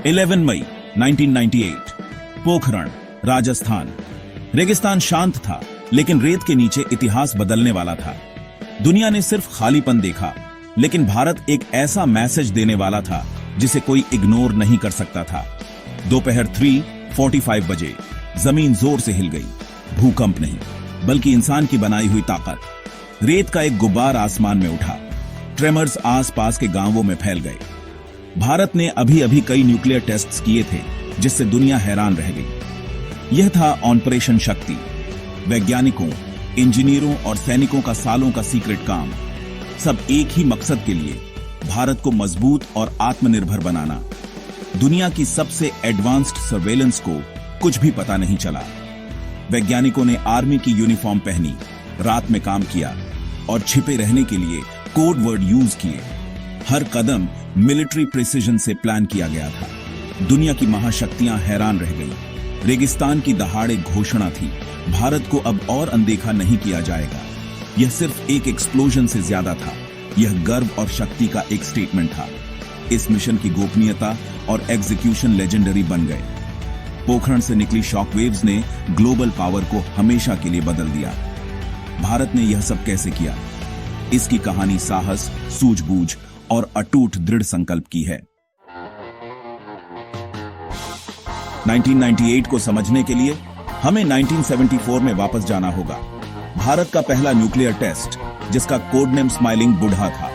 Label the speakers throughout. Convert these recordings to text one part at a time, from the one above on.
Speaker 1: 11 मई 1998, पोखरण, राजस्थान। रेगिस्तान शांत था, लेकिन रेत के नीचे इतिहास बदलने वाला था। दुनिया ने सिर्फ खालीपन देखा, लेकिन भारत एक ऐसा मैसेज देने वाला था जिसे कोई इग्नोर नहीं कर सकता था। दोपहर 3:45 बजे जमीन जोर से हिल गई। भूकंप नहीं, बल्कि इंसान की बनाई हुई ताकत। रेत का एक गुब्बार आसमान में उठा। ट्रेमर्स आसपास के गांवों में फैल गए। भारत ने अभी अभी कई न्यूक्लियर टेस्ट्स किए थे, जिससे दुनिया हैरान रह गई। यह था ऑपरेशन शक्ति। वैज्ञानिकों, इंजीनियरों और सैनिकों का सालों का सीक्रेट काम, सब एक ही मकसद के लिए, भारत को मजबूत और आत्मनिर्भर बनाना। दुनिया की सबसे एडवांस्ड सर्वेलेंस को कुछ भी पता नहीं चला। वैज्ञानिकों ने आर्मी की यूनिफॉर्म पहनी, रात में काम किया और छिपे रहने के लिए कोड वर्ड यूज किए। हर कदम मिलिट्री प्रिसीजन से प्लान किया गया था। दुनिया की महाशक्तियां हैरान रह गईं। रेगिस्तान की दहाड़े घोषणा थी, भारत को अब और अनदेखा नहीं किया जाएगा। यह सिर्फ एक एक्सप्लोजन से ज्यादा था। यह गर्व और शक्ति का एक स्टेटमेंट था। इस मिशन की गोपनीयता और एग्जीक्यूशन लेजेंडरी बन गए। पोखरण से निकली शॉकवेव्स ने ग्लोबल पावर को हमेशा के लिए बदल दिया। भारत ने यह सब कैसे किया? इसकी कहानी साहस, सूझबूझ और अटूट दृढ़ संकल्प की है। 1998 को समझने के लिए हमें 1974 में वापस जाना होगा। भारत का पहला न्यूक्लियर टेस्ट, जिसका कोड नेम स्माइलिंग बुढ़ा था।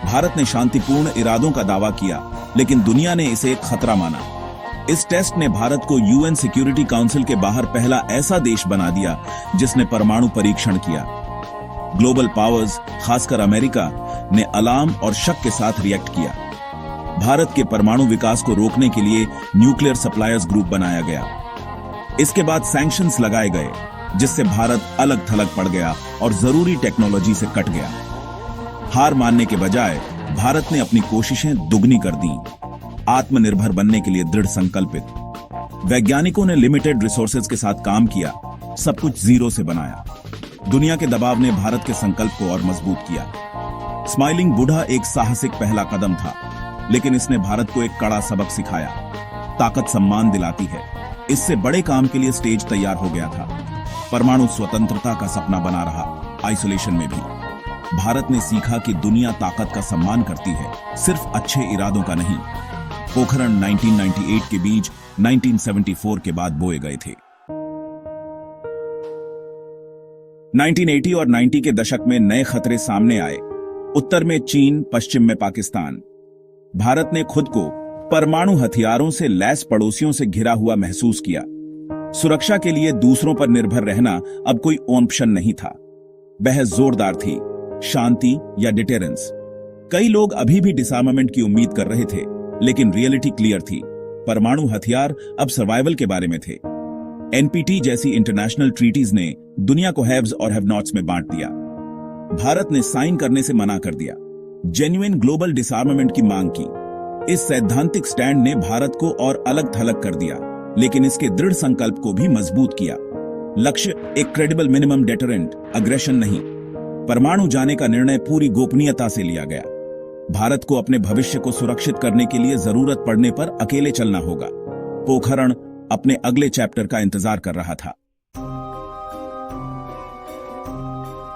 Speaker 1: भारत ने शांतिपूर्ण इरादों का दावा किया, लेकिन दुनिया ने इसे एक खतरा माना। इस टेस्ट ने भारत को यूएन सिक्योरिटी काउंसिल के बाहर पहला ऐसा देश बना दिया जिसने परमाणु परीक्षण किया। ग्लोबल पावर्स, खासकर अमेरिका, ने अलार्म और शक के साथ रिएक्ट किया। भारत के परमाणु विकास को रोकने के लिए न्यूक्लियर सप्लायर्स ग्रुप बनाया गया। इसके बाद सैंक्शंस लगाए गए, जिससे भारत अलग थलग पड़ गया और जरूरी टेक्नोलॉजी से कट गया। हार मानने के बजाय भारत ने अपनी कोशिशें दुगनी कर दी। आत्मनिर्भर बनने के लिए दृढ़ संकल्पित। वैज्ञानिकों ने लिमिटेड रिसोर्सेज के साथ काम किया, सब कुछ जीरो से बनाया। दुनिया के दबाव ने भारत के संकल्प को और मजबूत किया। स्माइलिंग बुढ़ा एक साहसिक पहला कदम था, लेकिन इसने भारत को एक कड़ा सबक सिखाया। ताकत सम्मान दिलाती है। इससे बड़े काम के लिए स्टेज तैयार हो गया था। परमाणु स्वतंत्रता का सपना बना रहा, आइसोलेशन में भी। भारत ने सीखा कि दुनिया ताकत का सम्मान करती है, सिर्फ अच्छे इरादों का नहीं। पोखरण 1998 के बीज 1974 के बाद बोए गए थे। 1980 और 90 के दशक में नए खतरे सामने आए। उत्तर में चीन, पश्चिम में पाकिस्तान। भारत ने खुद को परमाणु हथियारों से लैस पड़ोसियों से घिरा हुआ महसूस किया। सुरक्षा के लिए दूसरों पर निर्भर रहना अब कोई ऑप्शन नहीं था। बहस जोरदार थी, शांति या डिटेरेंस। कई लोग अभी भी डिसआर्मामेंट की उम्मीद कर रहे थे, लेकिन रियलिटी क्लियर थी। परमाणु हथियार अब सर्वाइवल के बारे में थे। एनपीटी जैसी इंटरनेशनल ट्रीटीज ने दुनिया को हैव्स और हैव नॉट्स में बांट दिया। भारत ने साइन करने से मना कर दिया। जेन्युइन ग्लोबल डिसआर्मामेंट की मांग की। इस सैद्धांतिक स्टैंड ने भारत को और अलग थलग कर दिया, लेकिन इसके दृढ़ संकल्प को भी मजबूत किया। लक्ष्य एक क्रेडिबल मिनिमम डेटरेंट, अग्रेशन नहीं। परमाणु जाने का निर्णय पूरी गोपनीयता से लिया गया। भारत को अपने भविष्य को सुरक्षित करने के लिए जरूरत पड़ने पर अकेले चलना होगा। पोखरण अपने अगले चैप्टर का इंतजार कर रहा था।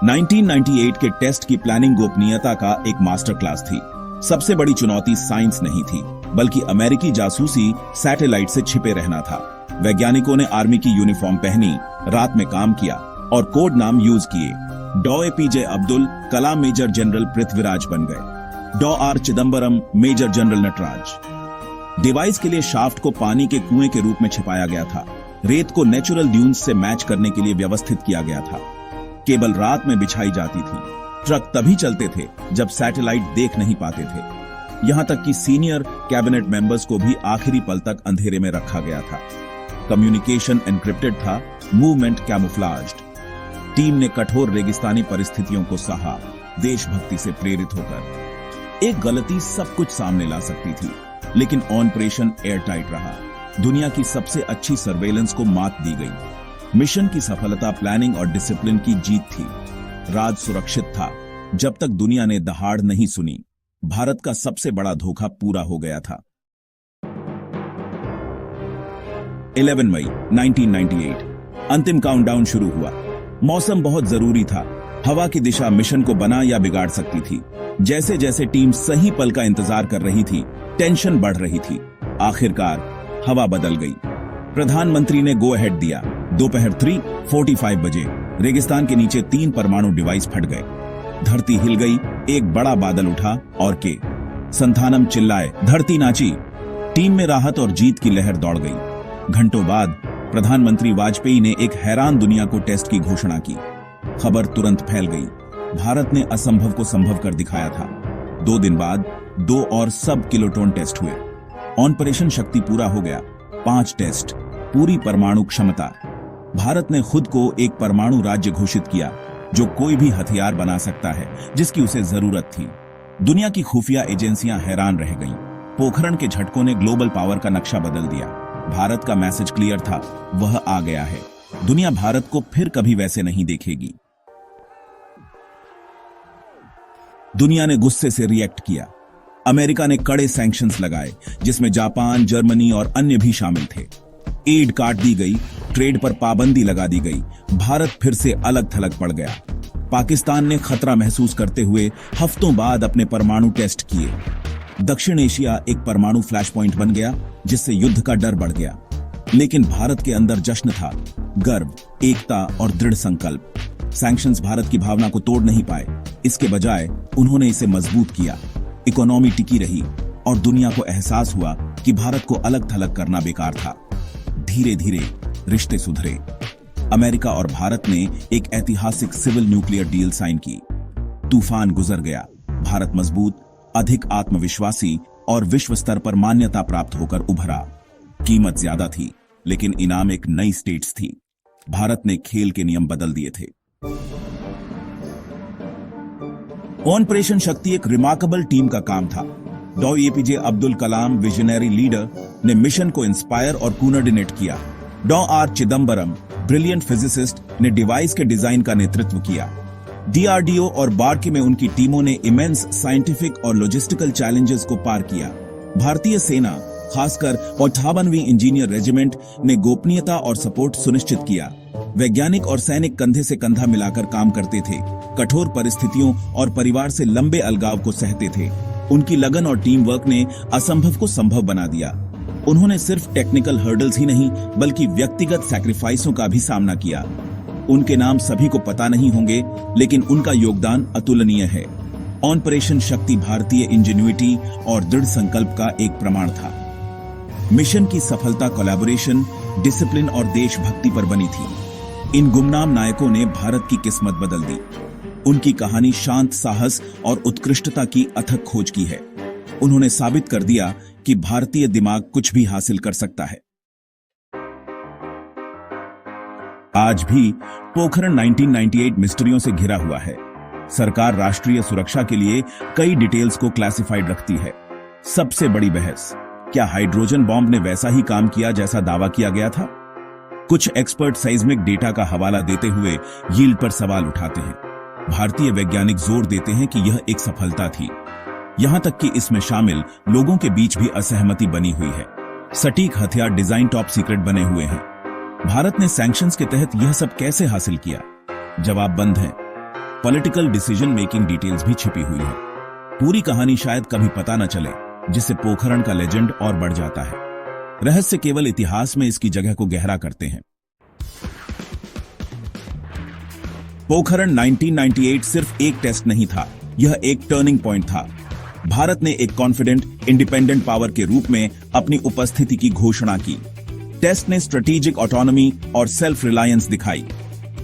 Speaker 1: 1998 के टेस्ट की प्लानिंग गोपनीयता का एक मास्टर क्लास थी। सबसे बड़ी चुनौती साइंस नहीं थी, बल्कि अमेरिकी जासूसी सैटेलाइट से छिपे रहना था। वैज्ञानिकों ने आर्मी की यूनिफॉर्म पहनी, रात में काम किया और कोड नाम यूज किए। डॉ एपीजे अब्दुल कलाम मेजर जनरल पृथ्वीराज बन गए। डॉ R Chidambaram major general Nataraj. Device के लिए शाफ्ट को पानी के कुएं के रूप में छिपाया गया था। रेत को नेचुरल ड्यून्स से मैच करने के लिए व्यवस्थित किया गया था। केबल रात में बिछाई जाती थी। ट्रक तभी चलते थे जब सैटेलाइट देख नहीं पाते थे। यहां तक कि सीनियर कैबिनेट मेंबर्स को भी आखिरी पल तक अंधेरे में रखा गया था। कम्युनिकेशन एनक्रिप्टेड था, मूवमेंट कैमोफ्लाज्ड। टीम ने कठोर रेगिस्तानी परिस्थितियों को सहा, देशभक्ति से प्रेरित होकर। एक गलती सब कुछ सामने ला सकती थी, लेकिन ऑपरेशन एयरटाइट रहा। दुनिया की सबसे अच्छी सर्वेलेंस को मात दी गई। मिशन की सफलता प्लानिंग और डिसिप्लिन की जीत थी। राज सुरक्षित था जब तक दुनिया ने दहाड़ नहीं सुनी। भारत का सबसे बड़ा धोखा पूरा हो गया था। 11 मई 1998 अंतिम काउंटडाउन शुरू हुआ। मौसम बहुत जरूरी था। हवा की दिशा मिशन को बना या बिगाड़ सकती थी। जैसे जैसे टीम सही पल का इंतजार कर रही थी, टेंशन बढ़ रही थी। आखिरकार हवा बदल गई। प्रधानमंत्री ने गो अहेड दिया। दोपहर 3:45 बजे रेगिस्तान के नीचे 3 परमाणु डिवाइस फट गए। धरती हिल गई, एक बड़ा बादल उठा और के संथानम चिल्लाए, धरती नाची। टीम में राहत और जीत की लहर दौड़ गई। घंटों बाद प्रधानमंत्री वाजपेयी ने एक हैरान दुनिया को टेस्ट की घोषणा की। खबर तुरंत फैल गई। भारत ने असंभव को संभव कर दिखाया था। 2 दिन बाद 2 और सब किलोटोन टेस्ट हुए। ऑपरेशन शक्ति पूरा हो गया। 5 टेस्ट, पूरी परमाणु क्षमता। भारत ने खुद को एक परमाणु राज्य घोषित किया, जो कोई भी हथियार बना सकता है जिसकी उसे जरूरत थी। दुनिया की खुफिया एजेंसियां हैरान रह गईं। पोखरण के झटकों ने ग्लोबल पावर का नक्शा बदल दिया। भारत का मैसेज क्लियर था, वह आ गया है। दुनिया भारत को फिर कभी वैसे नहीं देखेगी। दुनिया ने गुस्से से रिएक्ट किया। अमेरिका ने कड़े सैंक्शंस लगाए, जिसमें जापान, जर्मनी और अन्य भी शामिल थे। एड काट दी गई, ट्रेड पर पाबंदी लगा दी गई। भारत फिर से अलग थलग पड़ गया। पाकिस्तान ने खतरा महसूस करते हुए हफ्तों बाद अपने परमाणु टेस्ट किए। दक्षिण एशिया एक परमाणु फ्लैश पॉइंट बन गया, जिससे युद्ध का डर बढ़ गया। लेकिन भारत के अंदर जश्न था, गर्व, एकता और दृढ़ संकल्प। सैंक्शंस भारत की भावना को तोड़ नहीं पाए। इसके बजाय उन्होंने इसे मजबूत किया। इकोनॉमी टिकी रही और दुनिया को एहसास हुआ कि भारत को अलग थलग करना बेकार था। धीरे धीरे रिश्ते सुधरे। अमेरिका और भारत ने एक ऐतिहासिक सिविल न्यूक्लियर डील साइन की। तूफान गुजर गया। भारत मजबूत, अधिक आत्मविश्वासी और विश्व स्तर पर मान्यता प्राप्त होकर उभरा। कीमत ज्यादा थी, लेकिन इनाम एक नई स्टेट्स थी। भारत ने खेल के नियम बदल दिए थे। ऑपरेशन शक्ति एक रिमार्केबल टीम का काम था। डॉ एपीजे अब्दुल कलाम, विजनरी लीडर, ने मिशन को इंस्पायर और कोऑर्डिनेट किया। डॉ आर चिदम्बरम, ब्रिलियंट फिजिसिस्ट, ने डिवाइस के डिजाइन का नेतृत्व किया। डीआरडीओ और बार्की में उनकी टीमों ने इमेंस साइंटिफिक और लॉजिस्टिकल चैलेंजेस को पार किया। भारतीय सेना, खासकर 58वीं इंजीनियर रेजिमेंट, ने गोपनीयता और सपोर्ट सुनिश्चित किया। वैज्ञानिक और सैनिक कंधे से कंधा मिलाकर काम करते थे, कठोर परिस्थितियों और परिवार से लंबे अलगाव को सहते थे। उनकी लगन और टीम वर्क ने असंभव को संभव बना दिया। उन्होंने सिर्फ टेक्निकल हर्डल्स ही नहीं, बल्कि व्यक्तिगत सैक्रिफाइसों का भी सामना किया। उनके नाम सभी को पता नहीं होंगे, लेकिन उनका योगदान अतुलनीय है। ऑपरेशन शक्ति भारतीय इंजेन्युइटी और दृढ़ संकल्प का एक प्रमाण था। मिशन की सफलता कोलैबोरेशन, डिसिप्लिन और देशभक्ति पर बनी थी। इन गुमनाम नायकों ने भारत की किस्मत बदल दी। उनकी कहानी शांत साहस और उत्कृष्टता की अथक खोज की है। उन्होंने साबित कर दिया कि भारतीय दिमाग कुछ भी हासिल कर सकता है। आज भी पोखरण 1998 मिस्ट्रियों से घिरा हुआ है। सरकार राष्ट्रीय सुरक्षा के लिए कई डिटेल्स को क्लासिफाइड रखती है। सबसे बड़ी बहस, क्या हाइड्रोजन बॉम्ब ने वैसा ही काम किया जैसा दावा किया गया था? कुछ एक्सपर्ट साइज्मिक डेटा का हवाला देते हुए यील्ड पर सवाल उठाते हैं। भारतीय वैज्ञानिक जोर देते हैं कि यह एक सफलता थी। यहां तक कि इसमें शामिल लोगों के बीच भी असहमति बनी हुई है। सटीक हथियार डिजाइन टॉप सीक्रेट बने हुए हैं। भारत ने सैंक्शंस के तहत यह सब कैसे हासिल किया? जवाब बंद है। पॉलिटिकल डिसीजन मेकिंग डिटेल्स भी छिपी हुई है। पूरी कहानी शायद कभी पता न चले, जिससे पोखरण का लेजेंड और बढ़ जाता है। रहस्य केवल इतिहास में इसकी जगह को गहरा करते हैं। पोखरण 1998 सिर्फ एक टेस्ट नहीं था, यह एक टर्निंग पॉइंट था। भारत ने एक कॉन्फिडेंट, इंडिपेंडेंट पावर के रूप में अपनी उपस्थिति की घोषणा की। टेस्ट ने स्ट्रेटेजिक ऑटोनॉमी और सेल्फ रिलायंस दिखाई।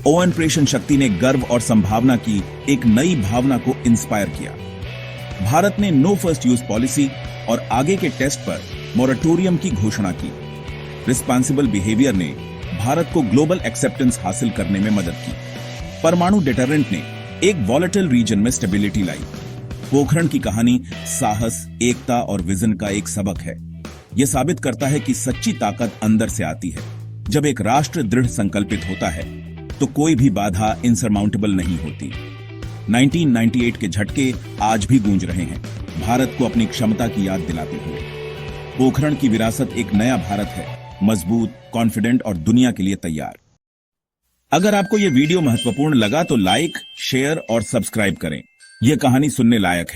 Speaker 1: ऑपरेशन शक्ति ने गर्व और संभावना की एक नई भावना को इंस्पायर किया। भारत ने नो फर्स्ट यूज पॉलिसी और आगे के टेस्ट पर मोरेटोरियम की घोषणा की। रिस्पॉन्सिबल बिहेवियर ने भारत को ग्लोबल एक्सेप्टेंस हासिल करने में मदद की। परमाणु डिटरेंट ने एक वॉलेटाइल रीजन में स्टेबिलिटी लाई। पोखरण की कहानी साहस, एकता और विजन का एक सबक है। यह साबित करता है कि सच्ची ताकत अंदर से आती है। जब एक राष्ट्र दृढ़ संकल्पित होता है तो कोई भी बाधा इनसरमाउंटेबल नहीं होती। 1998 के झटके आज भी गूंज रहे हैं, भारत को अपनी क्षमता की याद दिलाते हुए। पोखरण की विरासत एक नया भारत है, मजबूत, कॉन्फिडेंट और दुनिया के लिए तैयार। अगर आपको यह वीडियो महत्वपूर्ण लगा तो लाइक, शेयर और सब्सक्राइब करें। यह कहानी सुनने लायक है।